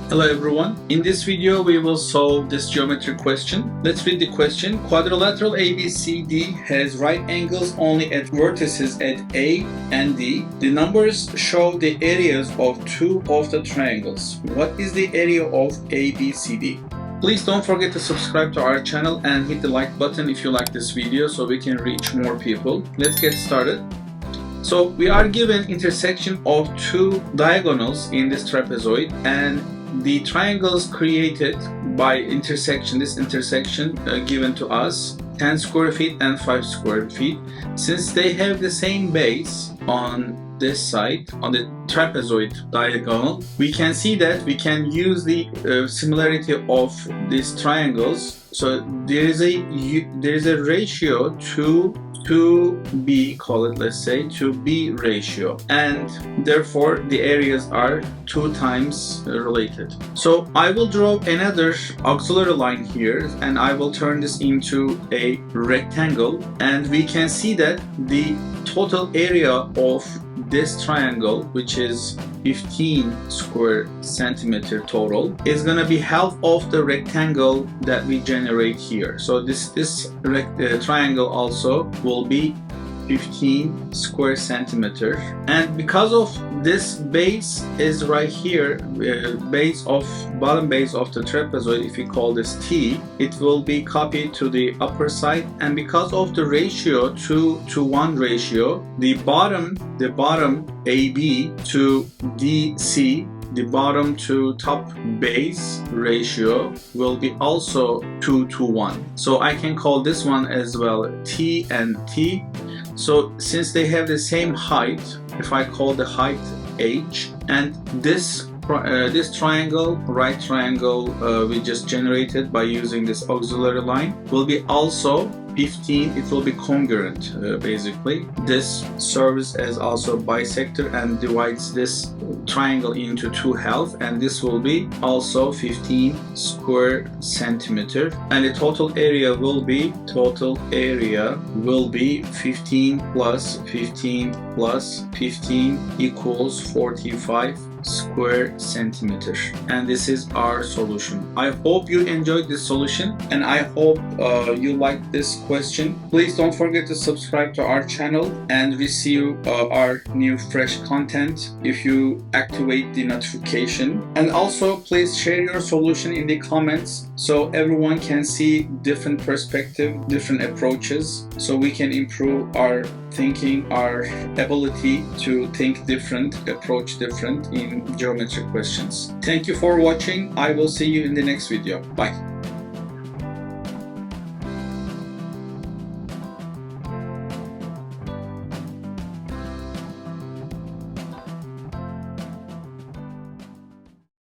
Hello everyone. In this video we will solve this geometry question. Let's read the question. Quadrilateral ABCD has right angles only at vertices at A and D. The numbers show the areas of two of the triangles. What is the area of ABCD? Please don't forget to subscribe to our channel and hit the like button if you like this video so we can reach more people. Let's get started. So we are given intersection of two diagonals in this trapezoid, and the triangles created by this intersection given to us 10 square feet and 5 square feet. Since they have the same base on this side, on the trapezoid diagonal, we can see that we can use the similarity of these triangles. So there is a ratio to B, call it, let's say, to B ratio, and therefore the areas are 2 times related. So I will draw another auxiliary line here and I will turn this into a rectangle, and we can see that the total area of this triangle, which is 15 square centimeter total, is going to be half of the rectangle that we generate here. So this triangle also will be 15 square centimeter, and because of this base is right here, bottom base of the trapezoid, if we call this T, it will be copied to the upper side, and because of the ratio 2:1 ratio, the bottom AB to DC, the bottom to top base ratio will be also 2:1. So I can call this one as well T and T. So since they have the same height, if I call the height H, and this triangle, right triangle we just generated by using this auxiliary line, will be also 15. It will be congruent basically. This serves as also bisector and divides this triangle into 2 halves, and this will be also 15 square centimeter, and the total area will be 15 plus 15 plus 15 equals 45 square centimeter, and this is our solution. I hope you enjoyed this solution, and I hope you liked this question. Please don't forget to subscribe to our channel and receive our new fresh content if you activate the notification. And also please share your solution in the comments so everyone can see different perspective, different approaches, so we can improve our thinking, our ability to think different, approach different in geometry questions. Thank you for watching. I will see you in the next video. Bye.